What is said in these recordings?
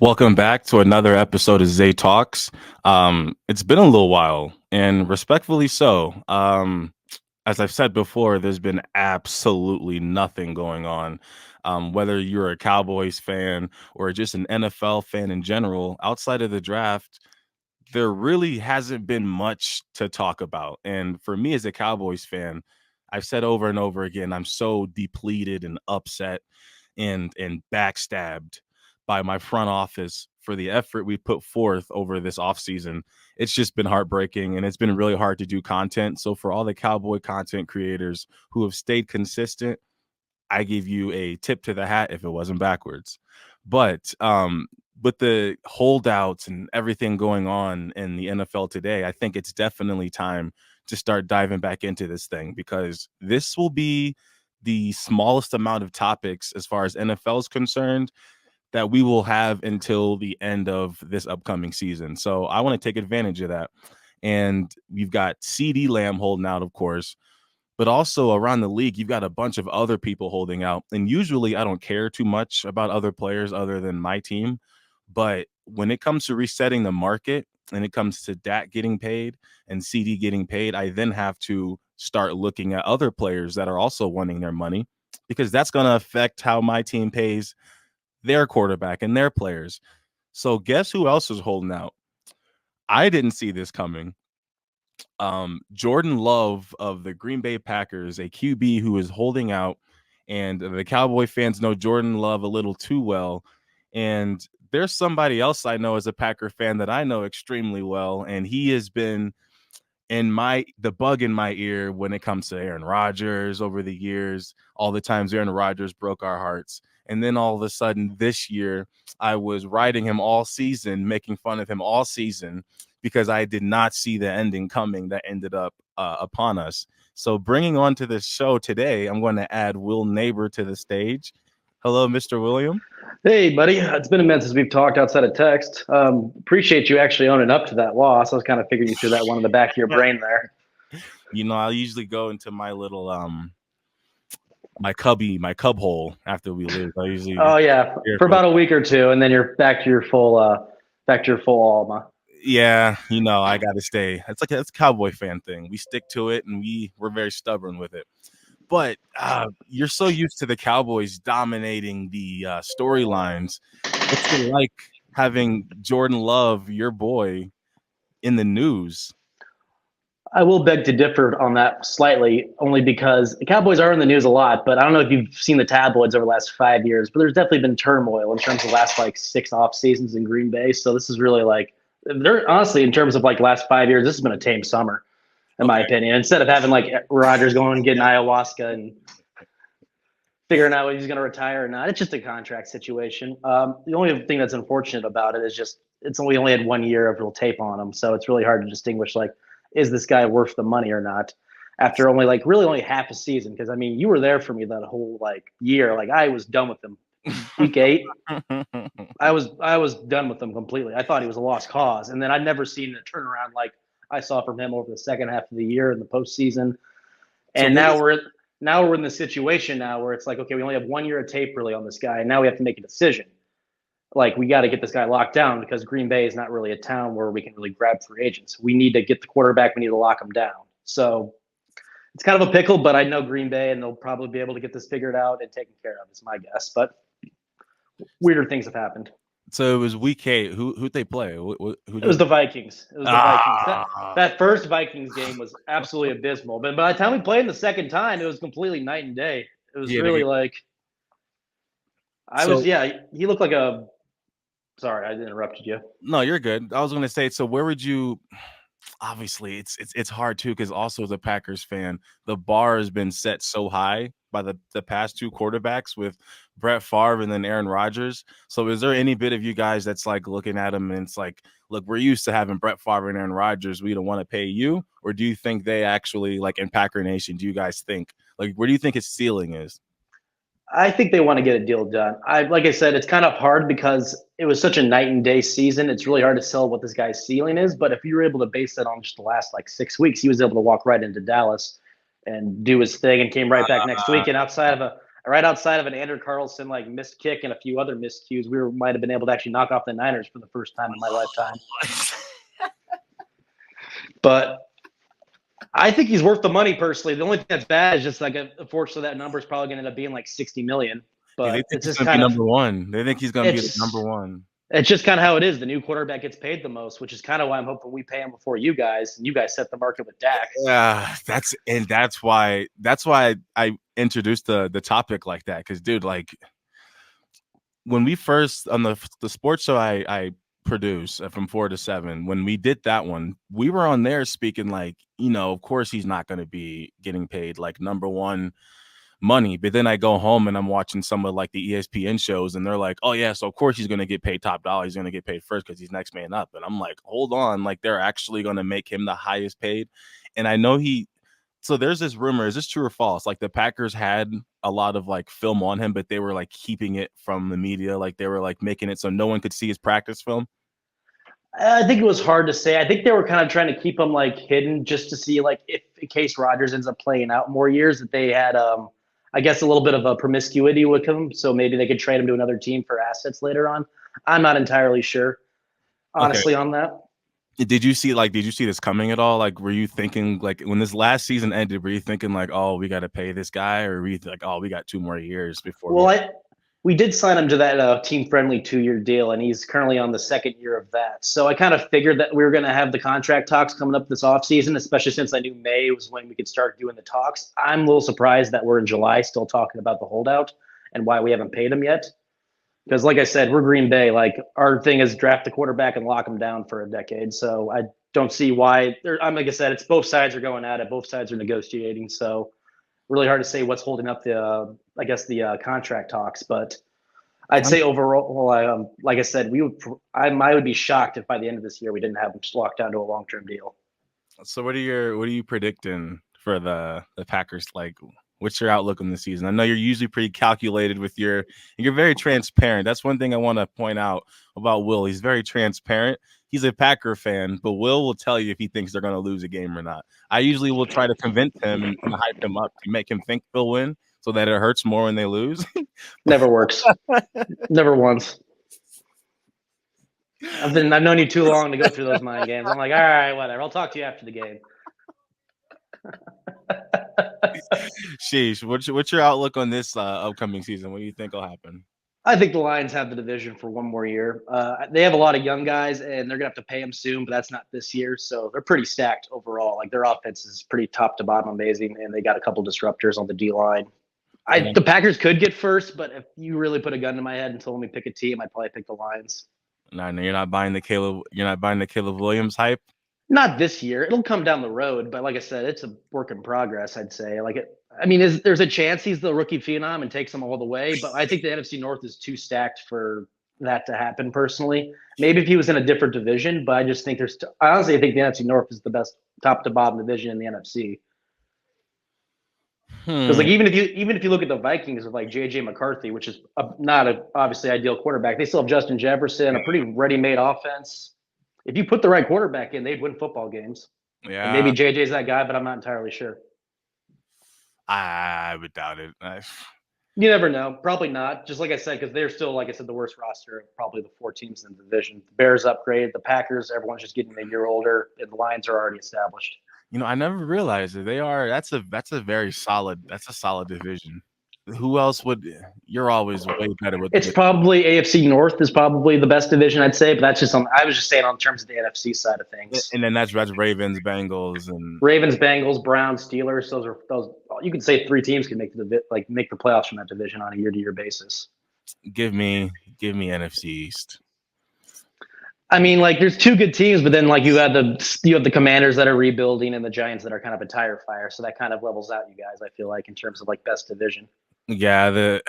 Welcome back to another episode of Zay Talks. It's been a little while, and respectfully so. As I've said before, there's been absolutely nothing going on. Whether you're a Cowboys fan or just an NFL fan in general, outside of the draft, there really hasn't been much to talk about. And for me as a Cowboys fan, I've said over and over again, I'm so depleted and upset and backstabbed by my front office for the effort we put forth over this offseason. It's just been heartbreaking and it's been really hard to do content. So for all the Cowboy content creators who have stayed consistent, I give you a tip to the hat if it wasn't backwards. But with the holdouts and everything going on in the NFL today, I think it's definitely time to start diving back into this thing because this will be the smallest amount of topics as far as NFL is concerned that we will have until the end of this upcoming season. So I want to take advantage of that. And we've got CD Lamb holding out, of course, but also around the league, you've got a bunch of other people holding out. And usually I don't care too much about other players other than my team. But when it comes to resetting the market and it comes to Dak getting paid and CD getting paid, I then have to start looking at other players that are also wanting their money because that's going to affect how my team pays their quarterback and their players. So guess who else is holding out? I didn't see this coming. Jordan Love of the Green Bay Packers, a QB who is holding out, and the Cowboy fans know Jordan Love a little too well. And there's somebody else I know as a Packer fan that I know extremely well, and he has been the bug in my ear when it comes to Aaron Rodgers over the years, all the times Aaron Rodgers broke our hearts. And then all of a sudden this year, I was riding him all season, making fun of him all season because I did not see the ending coming that ended up upon us. So bringing on to the show today, I'm going to add Wil Naber to the stage. Hello, Mr. William. Hey, buddy. It's been a minute since we've talked outside of text. Appreciate you actually owning up to that loss. I was kind of figuring you threw that one in the back of your brain there. I usually go into my little my cub hole after we lose. I usually for about a week or two, and then you're back to your full Alma. Yeah, I gotta stay. It's a Cowboy fan thing. We stick to it, and we're very stubborn with it. But you're so used to the Cowboys dominating the storylines. What's it like having Jordan Love, your boy, in the news? I will beg to differ on that slightly, only because the Cowboys are in the news a lot, but I don't know if you've seen the tabloids over the last 5 years, but there's definitely been turmoil in terms of the last 6 off seasons in Green Bay. So this is really they're honestly, in terms of last 5 years, this has been a tame summer, in my opinion. Instead of having Rodgers going and getting ayahuasca and figuring out whether he's going to retire or not, it's just a contract situation. The only thing that's unfortunate about it is just we only had 1 year of real tape on him, so it's really hard to distinguish is this guy worth the money or not after only half a season? Because I mean, you were there for me that whole year. I was done with him. Week 8, I was done with him completely. I thought he was a lost cause, and then I'd never seen a turnaround like I saw from him over the second half of the year in the postseason. And now we're in the situation now where it's okay, we only have 1 year of tape really on this guy, and now we have to make a decision. We got to get this guy locked down because Green Bay is not really a town where we can really grab free agents. We need to get the quarterback. We need to lock him down. So it's kind of a pickle, but I know Green Bay, and they'll probably be able to get this figured out and taken care of, is my guess. But weirder things have happened. So it was week 8. Who'd they play? It was the Vikings. Vikings. That first Vikings game was absolutely abysmal. But by the time we played the second time, it was completely night and day. It was really he looked like a. Sorry, I interrupted you. No, you're good. I was going to say, so where would you? Obviously, it's hard too because also as a Packers fan, the bar has been set so high by the past 2 quarterbacks with Brett Favre and then Aaron Rodgers. So is there any bit of you guys that's looking at them and it's look, we're used to having Brett Favre and Aaron Rodgers. We don't want to pay you, or do you think they actually in Packer Nation? Do you guys think where do you think his ceiling is? I think they want to get a deal done. Like I said, it's kind of hard because it was such a night and day season. It's really hard to sell what this guy's ceiling is. But if you were able to base that on just the last 6 weeks, he was able to walk right into Dallas and do his thing and came right back next week. And outside right outside of an Andrew Carlson like missed kick and a few other miscues, might have been able to actually knock off the Niners for the first time in my lifetime. But I think he's worth the money personally. The only thing that's bad is just like, unfortunately, that number is probably going to end up being like 60 million. But they think it's he's just going to be kind of number one. They think he's going to be number one. It's just kind of how it is. The new quarterback gets paid the most, which is kind of why I'm hoping we pay him before you guys, and you guys set the market with Dak. Yeah, that's why I introduced the topic like that, because dude, like when we first on the sports show I produce from 4 to 7, when we did that one, we were on there speaking like, of course he's not going to be getting paid like number one money. But then I go home and I'm watching some of like the ESPN shows, and they're like, oh yeah, so of course he's going to get paid top dollar. He's going to get paid first because he's next man up. And I'm like, hold on, like they're actually going to make him the highest paid. And I know so there's this rumor, is this true or false? Like the Packers had a lot of like film on him, but they were like keeping it from the media. Like they were like making it so no one could see his practice film. I think it was hard to say. I think they were kind of trying to keep him like hidden just to see like if in case Rodgers ends up playing out more years, that they had I guess a little bit of a promiscuity with him. So maybe they could trade him to another team for assets later on. I'm not entirely sure, honestly, on that. Did you see this coming at all? Like, were you thinking like when this last season ended, were you thinking like, oh, we got to pay this guy, or were you like, oh, we got 2 more years before? Well, we did sign him to that team-friendly 2-year deal, and he's currently on the 2nd year of that. So I kind of figured that we were going to have the contract talks coming up this offseason, especially since I knew May was when we could start doing the talks. I'm a little surprised that we're in July still talking about the holdout and why we haven't paid him yet. Because like I said, we're Green Bay. Like our thing is draft the quarterback and lock him down for a decade. So I don't see why. Like I said, it's both sides are going at it. Both sides are negotiating. So really hard to say what's holding up the contract talks. But I'd say overall, like I said, I would be shocked if by the end of this year we didn't have him locked down to a long-term deal. So what are you predicting for the Packers? Like, what's your outlook on the season? I know you're usually pretty calculated with you're very transparent. That's one thing I want to point out about Will. He's very transparent. He's a Packer fan, but Will tell you if he thinks they're going to lose a game or not. I usually will try to convince him and hype him up to make him think they'll win so that it hurts more when they lose. Never works. Never once. I've known you too long to go through those mind games. I'm like, all right, whatever. I'll talk to you after the game. Sheesh, what's your outlook on this upcoming season? What do you think will happen? I think the Lions have the division for 1 more year. They have a lot of young guys, and they're gonna have to pay them soon, but that's not this year. So they're pretty stacked overall. Like their offense is pretty top to bottom amazing, and they got a couple disruptors on the D line. The Packers could get first, but if you really put a gun to my head and told me pick a team, I'd probably pick the Lions. No, you're not buying the Caleb Williams hype. Not this year. It'll come down the road, but like I said, it's a work in progress. I'd say. There's a chance he's the rookie phenom and takes them all the way, but I think the NFC North is too stacked for that to happen. Personally, maybe if he was in a different division, but I just think I honestly think the NFC North is the best top to bottom division in the NFC. Because like even if you look at the Vikings with like JJ McCarthy, which is not a obviously ideal quarterback, they still have Justin Jefferson, a pretty ready-made offense. If you put the right quarterback in, they'd win football games. Yeah, and maybe JJ's that guy, but I'm not entirely sure. I would doubt it. You never know. Probably not. Just like I said, because they're still, like I said, the worst roster of probably the 4 teams in the division. The Bears upgraded. The Packers, everyone's just getting a year older, and the Lions are already established. I never realized that they are. That's a very solid. That's a solid division. Who else would? You're always way better with. It's probably AFC North is probably the best division, I'd say. But that's just I was just saying on terms of the NFC side of things. And then that's Ravens, Bengals, Browns, Steelers. Those you could say 3 teams can make the playoffs from that division on a year-to-year basis. Give me NFC East. I mean, like there's 2 good teams, but then like you have the Commanders that are rebuilding and the Giants that are kind of a tire fire. So that kind of levels out you guys, I feel like, in terms of like best division. Yeah,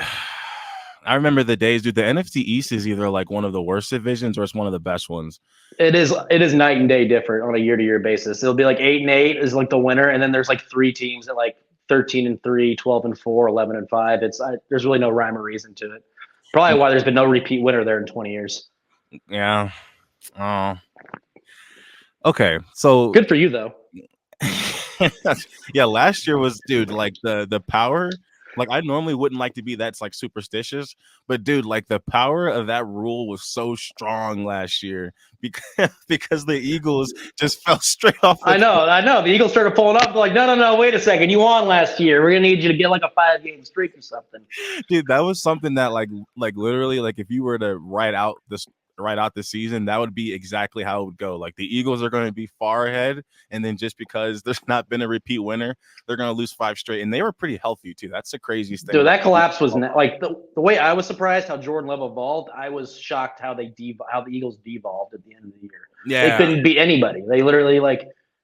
I remember the days, dude. The NFC East is either like one of the worst divisions or it's one of the best ones. It is night and day different on a year-to-year basis. It'll be like 8-8 is like the winner, and then there's like 3 teams at like 13-3, 12-4, 11-5. There's really no rhyme or reason to it. Probably why there's been no repeat winner there in 20 years. Yeah. Oh. Okay, so good for you though. Yeah, last year was, dude, like the power Like, I normally wouldn't like to be that's like superstitious, but dude, like the power of that rule was so strong last year because the Eagles just fell straight off the I know. The Eagles started pulling up. They're like, no, no, no, wait a second. You won last year. We're gonna need you to get like a 5-game streak or something. dude. That was something that like literally like if you were to write out the season, that would be exactly how it would go. Like the Eagles are going to be far ahead, and then just because there's not been a repeat winner, they're going to lose 5 straight, and they were pretty healthy too. That's the craziest thing. Dude, that collapse was like the way I was surprised how Jordan Love evolved. I was shocked how how the Eagles devolved at the end of the year. Yeah, They couldn't beat anybody. They literally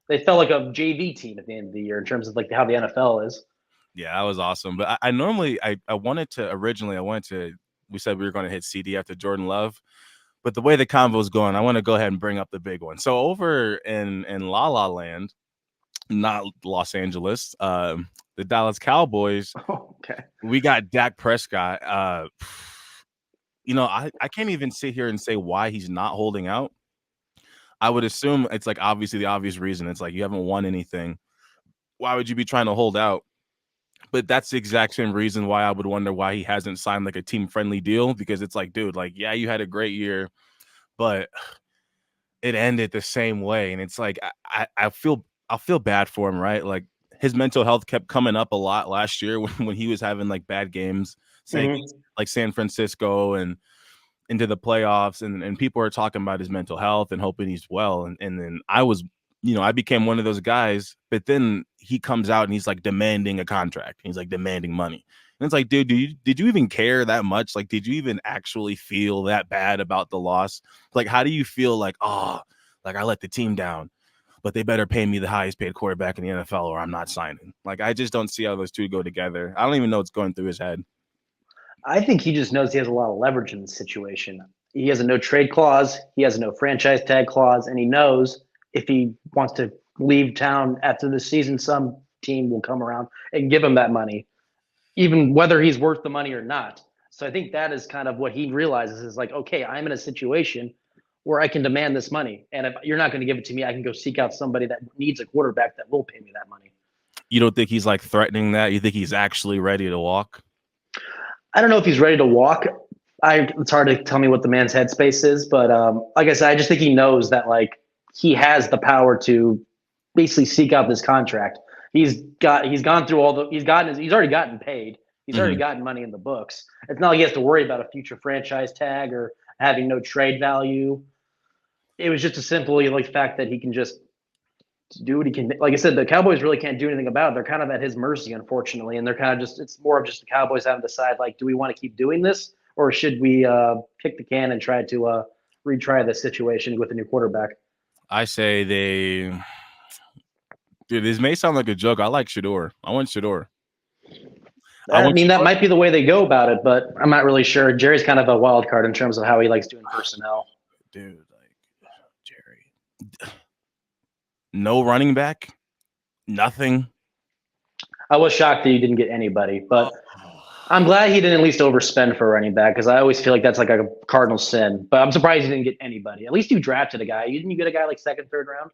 they felt like a JV team at the end of the year in terms of like how the NFL is. yeah, that was awesome. But I normally I wanted to we said we were going to hit CD after Jordan Love. But the way the convo is going, I want to go ahead and bring up the big one. So over in La La Land, not Los Angeles, the Dallas Cowboys, Okay. we got Dak Prescott. I can't even sit here and say why he's not holding out. I would assume it's like obviously the obvious reason. It's like you haven't won anything. Why would you be trying to hold out? But that's the exact same reason why I would wonder why he hasn't signed like a team friendly deal, because it's like, dude, like, yeah, you had a great year, but it ended the same way. And it's like, I feel bad for him, right? Like his mental health kept coming up a lot last year when he was having like bad games, saying like San Francisco and into the playoffs, and people are talking about his mental health and hoping he's well. And then I became one of those guys, but then he comes out and he's like demanding a contract. He's like demanding money. And it's like, dude, did you even care that much? Like, did you even actually feel that bad about the loss? Like, how do you feel like, oh, like I let the team down, but they better pay me the highest paid quarterback in the NFL or I'm not signing? Like, I just don't see how those two go together. I don't even know what's going through his head. I think he just knows he has a lot of leverage in the situation. He has a no trade clause, he has a no franchise tag clause, and he knows if he wants to leave town after the season, some team will come around and give him that money, even whether he's worth the money or not. So I think that is kind of what he realizes is like, okay, I'm in a situation where I can demand this money. And if you're not going to give it to me, I can go seek out somebody that needs a quarterback that will pay me that money. You don't think he's like threatening that? You think he's actually ready to walk? I don't know if he's ready to walk. It's hard to tell me what the man's headspace is, but like I said, I just think he knows that like he has the power to basically seek out this contract. He's gone through he's already gotten paid. He's already gotten money in the books. It's not like he has to worry about a future franchise tag or having no trade value. It was just a simply like fact that he can just do what he can. Like I said, the Cowboys really can't do anything about it. They're kind of at his mercy, unfortunately, and they're kind of it's more of just the Cowboys having to decide like, do we want to keep doing this or should we kick the can and try to retry the situation with a new quarterback? I say dude, this may sound like a joke. I like Shador. I want Shador. I mean, that might be the way they go about it, but I'm not really sure. Jerry's kind of a wild card in terms of how he likes doing personnel. Dude, like Jerry. No running back, nothing. I was shocked that you didn't get anybody, but I'm glad he didn't at least overspend for a running back because I always feel like that's like a cardinal sin. But I'm surprised he didn't get anybody. At least you drafted a guy. Didn't you get a guy like second, third round?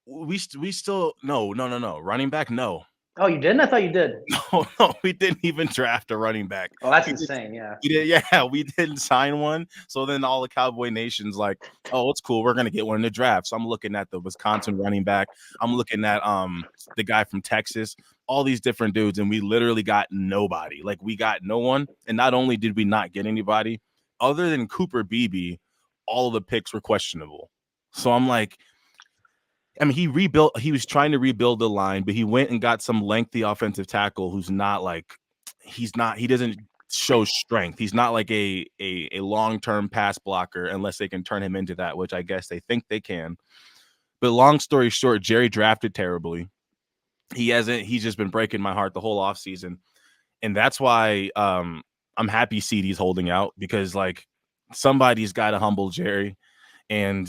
We still no running back, no. Oh, you didn't? I thought you did. No, we didn't even draft a running back. Oh, that's insane. Yeah. We didn't sign one. So then all the Cowboy Nation's like, oh, it's cool. We're gonna get one in the draft. So I'm looking at the Wisconsin running back. I'm looking at the guy from Texas, all these different dudes, and we literally got nobody. Like we got no one. And not only did we not get anybody, other than Cooper Beebe, all of the picks were questionable. So I'm like, I mean, he was trying to rebuild the line, but he went and got some lengthy offensive tackle who's not like, he doesn't show strength. He's not like a long-term pass blocker unless they can turn him into that, which I guess they think they can. But long story short, Jerry drafted terribly. He's just been breaking my heart the whole offseason. And that's why I'm happy CD's holding out, because like somebody's got to humble Jerry. And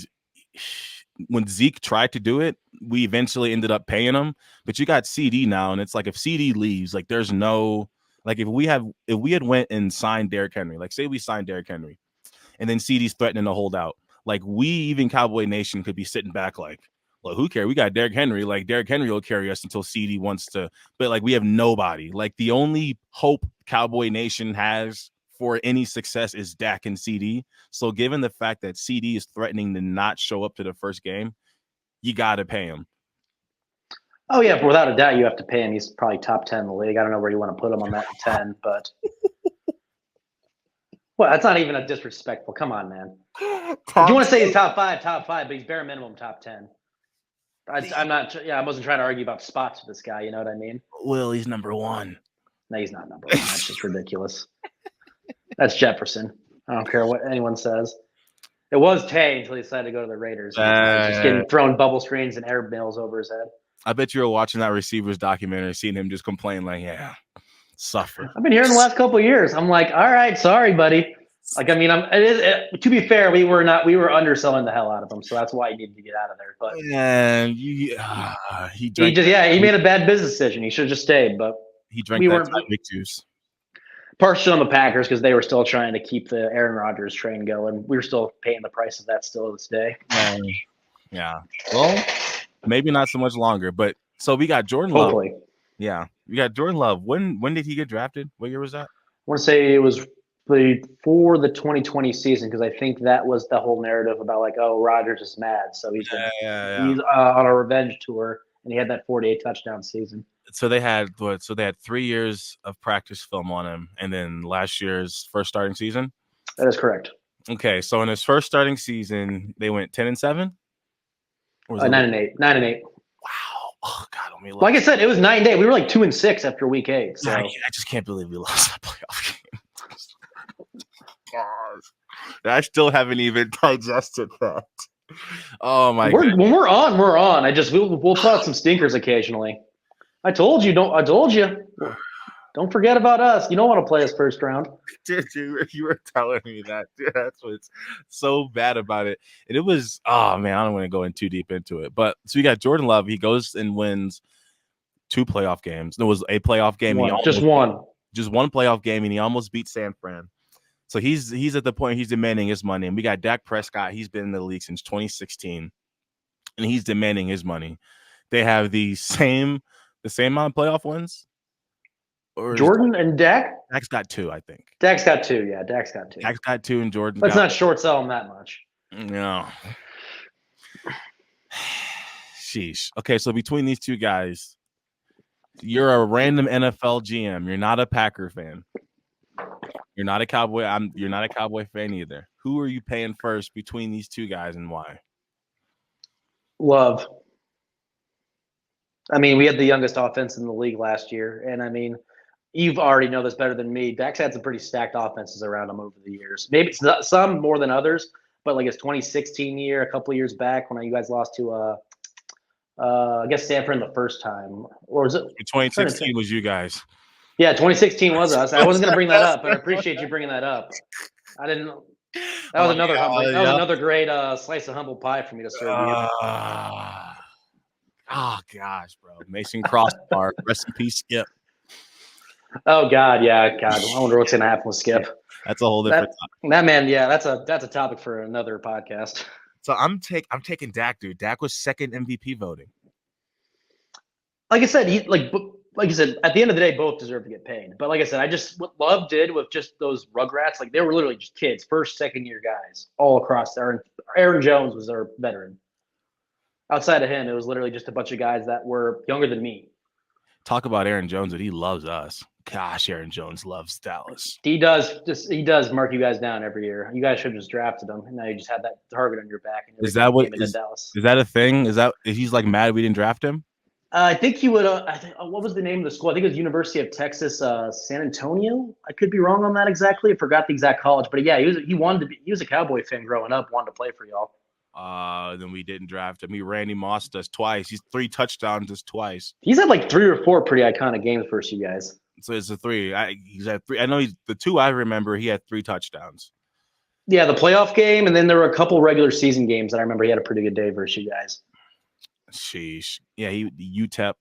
when Zeke tried to do it, we eventually ended up paying him. But you got CD now, and it's like if CD leaves, like there's no like if we had went and signed Derrick Henry, like say we signed Derrick Henry, and then CD's threatening to hold out, like we even Cowboy Nation could be sitting back like well, who cares? We got Derrick Henry. Like Derrick Henry will carry us until CD wants to, but like we have nobody. Like the only hope Cowboy Nation has for any success is Dak and CD. So given the fact that CD is threatening to not show up to the first game, you got to pay him. Oh yeah, without a doubt, you have to pay him. He's probably top 10 in the league. I don't know where you want to put him on that 10, but well, that's not even a disrespectful. Come on, man. If you want to say he's top five, but he's bare minimum top 10. I'm not. Yeah, I wasn't trying to argue about spots with this guy. You know what I mean? Will, he's number one. No, he's not number one. That's just ridiculous. That's Jefferson. I don't care what anyone says. It was Tay until he decided to go to the Raiders. He's just getting thrown bubble screens and air mails over his head. I bet you were watching that receivers documentary, seeing him just complain like, yeah, suffer. I've been hearing the last couple of years. I'm like, all right, sorry, buddy. Like, I mean, to be fair, we were underselling the hell out of him, so that's why he needed to get out of there. But and he made a bad business decision. He should have just stayed. But he drank that Tyvek juice. Partially on the Packers because they were still trying to keep the Aaron Rodgers train going. We were still paying the price of that still to this day. Yeah. Well, maybe not so much longer, but so we got Jordan Hopefully. Love. Yeah, we got Jordan Love. When did he get drafted? What year was that? I want to say it was before the 2020 season because I think that was the whole narrative about like, oh, Rodgers is mad, so he's on a revenge tour, and he had that 48 touchdown season. So they had 3 years of practice film on him, and then last year's first starting season. That is correct. Okay, so in his first starting season, they went 10-7. 9-8. 9-8. Wow. Oh God. Like I said, it was 9 days. We were like 2-6 after week 8. So. I just can't believe we lost that playoff game. God. I still haven't even digested that. Oh my God. When we're on, we're on. We'll put out some stinkers occasionally. I told you. Don't forget about us. You don't want to play us first round. Dude, you were telling me that. Dude, that's what's so bad about it. And it was, oh man, I don't want to go in too deep into it. But so we got Jordan Love. He goes and wins 2 playoff games. There was a playoff game. Just one playoff game, and he almost beat San Fran. So he's at the point he's demanding his money. And we got Dak Prescott. He's been in the league since 2016, and he's demanding his money. They have the same amount of playoff wins. Jordan and Dak? Dak's got 2, I think. Dak's got 2, yeah. Dak's got 2. Dak's got 2, and Jordan. Let's not short sell him that much. No. Sheesh. Okay, so between these two guys, you're a random NFL GM. You're not a Packer fan. You're not a Cowboy. You're not a Cowboy fan either. Who are you paying first between these two guys, and why? Love. I mean, we had the youngest offense in the league last year, and I mean, you've already know this better than me. Dak's had some pretty stacked offenses around him over the years. Maybe it's not, some more than others, but like his 2016 year, a couple of years back when you guys lost to, I guess Stanford the first time, or was it 2016? Was you guys? Yeah, 2016 was us. I wasn't going to bring that up, but I appreciate you bringing that up. I didn't. That was another. That was another great slice of humble pie for me to serve you. Oh gosh, bro, Mason Crossbar, rest in peace, Skip. Oh God, yeah, God. I wonder what's going to happen with Skip. That's a whole different. That man, yeah, that's a topic for another podcast. So I'm taking Dak, dude. Dak was second MVP voting. Like I said, like you said, at the end of the day, both deserve to get paid. But like I said, what Love did with just those Rugrats, like they were literally just kids, first, second year guys all across there. Aaron Jones was our veteran. Outside of him, it was literally just a bunch of guys that were younger than me. Talk about Aaron Jones, that he loves us. Gosh, Aaron Jones loves Dallas. He does mark you guys down every year. You guys should have just drafted him, and now you just had that target on your back. And is that what is that a thing? Is he's like mad we didn't draft him? I think he would. What was the name of the school? I think it was University of Texas, San Antonio. I could be wrong on that exactly. I forgot the exact college, but yeah, he was a Cowboy fan growing up, wanted to play for y'all. Then we didn't draft him. Randy Moss does twice. He's 3 touchdowns just twice. He's had like 3 or 4 pretty iconic games versus you guys. So it's a 3. He's had 3. I know the 2 I remember. He had 3 touchdowns. Yeah, the playoff game, and then there were a couple regular season games that I remember he had a pretty good day versus you guys. Sheesh. Yeah, UTEP,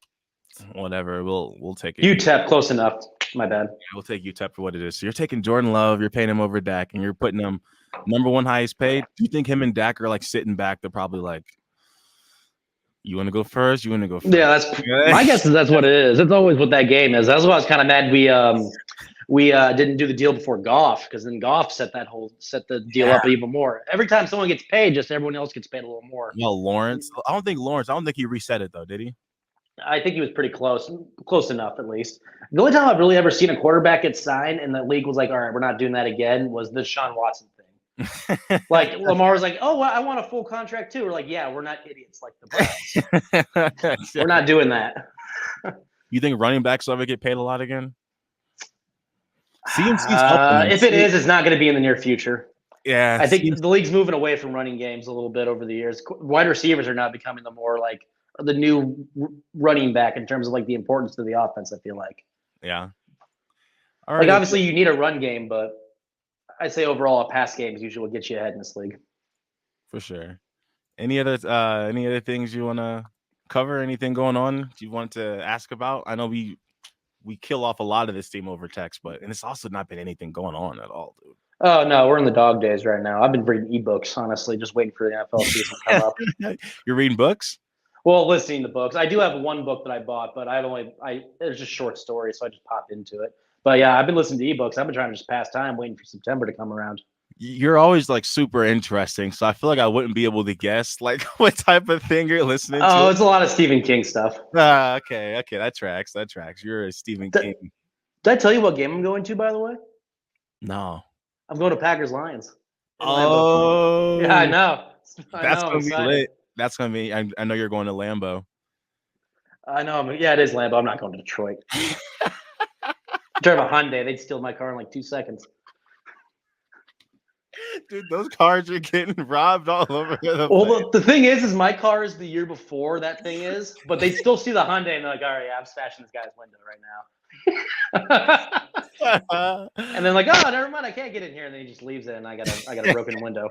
whatever. We'll take it. UTEP, close enough. My bad. Yeah, we'll take UTEP for what it is. So you're taking Jordan Love, you're paying him over Dak, and you're putting him number 1 highest paid. Do you think him and Dak are like sitting back? They're probably like, You want to go first? You want to go first? Yeah, that's my guess. Is that's what it is. It's always what that game is. That's why I was kind of mad we didn't do the deal before golf, because then golf set the deal up even more. Every time someone gets paid, just everyone else gets paid a little more. Well, Lawrence. I don't think he reset it though, did he? I think he was pretty close enough at least. The only time I've really ever seen a quarterback get signed and the league was like, all right, we're not doing that again, was the Deshaun Watson thing. Like Lamar was like, oh, I want a full contract too. We're like, yeah, we're not idiots like the Browns. We're not doing that. You think running backs will ever get paid a lot again? If it is, it's not going to be in the near future. Yeah, I think the league's moving away from running games a little bit over the years. Wide receivers are now becoming the new running back in terms of like the importance to the offense. I feel like. Yeah. All right. Like obviously you need a run game, but I'd say overall a pass game is usually what gets you ahead in this league. For sure. Any other things you want to cover? Anything going on you want to ask about? I know we kill off a lot of this team over text, and it's also not been anything going on at all, dude. Oh no, we're in the dog days right now. I've been reading ebooks, honestly, just waiting for the NFL season to come up. You're reading books? Well, listening to books. I do have one book that I bought, but it's just short stories, so I just popped into it. But yeah, I've been listening to ebooks. I've been trying to just pass time, waiting for September to come around. You're always like super interesting, so I feel like I wouldn't be able to guess like what type of thing you're listening to. Oh, it's a lot of Stephen King stuff. Okay, that tracks. You're a Stephen King. Did I tell you what game I'm going to, by the way? No. I'm going to Packers Lions. Oh, yeah, I know. That's gonna be lit. That's gonna be. I know you're going to Lambeau. I know. Yeah, it is Lambeau. I'm not going to Detroit. Drive a Hyundai. They'd steal my car in like 2 seconds. Dude, those cars are getting robbed all over the place. Well, the thing is my car is the year before that thing is, but they still see the Hyundai and they're like, all right, yeah, I'm smashing this guy's window right now. And then like, oh, never mind, I can't get in here, and then he just leaves it, and I got a broken window.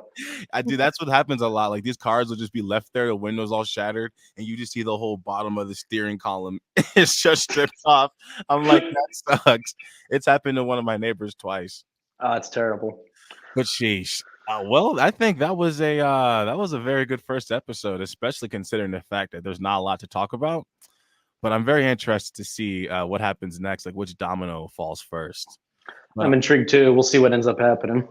That's what happens a lot. Like these cars will just be left there, the windows all shattered, and you just see the whole bottom of the steering column is just stripped off. I'm like, that sucks. It's happened to one of my neighbors twice. Oh, it's terrible. But sheesh. Well, I think that was a very good first episode, especially considering the fact that there's not a lot to talk about. But I'm very interested to see what happens next, like which domino falls first. I'm intrigued too. We'll see what ends up happening.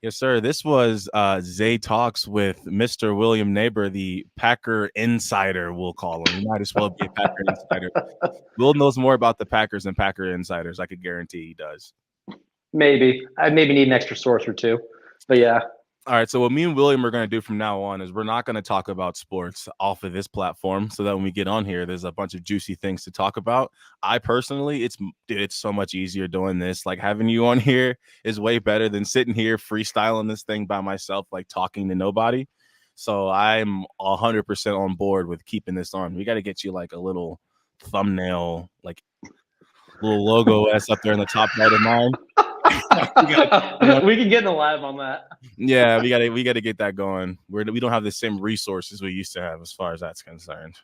Yes, sir. This was Zay Talks with Mr. William Naber, the Packer insider, we'll call him. You might as well be a Packer insider. Will knows more about the Packers than Packer insiders. I could guarantee he does. Maybe. I maybe need an extra source or two. But yeah. All right, so what me and William are going to do from now on is we're not going to talk about sports off of this platform, so that when we get on here, there's a bunch of juicy things to talk about. I personally, it's so much easier doing this. Like having you on here is way better than sitting here freestyling this thing by myself, like talking to nobody. So I'm 100% on board with keeping this on. We got to get you like a little thumbnail, like little logo S up there in the top right of mine. We can get in the lab on that. Yeah, we gotta get that going. We don't have the same resources we used to have as far as that's concerned.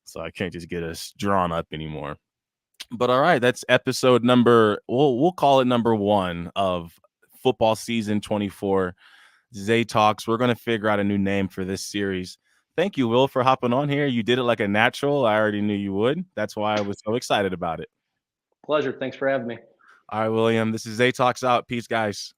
So I can't just get us drawn up anymore. But all right, that's episode number. We'll call it number 1 of football season 24. Zay Talks. We're gonna figure out a new name for this series. Thank you, Will, for hopping on here. You did it like a natural. I already knew you would. That's why I was so excited about it. Pleasure. Thanks for having me. All right, William. This is Zay Talks out. Peace, guys.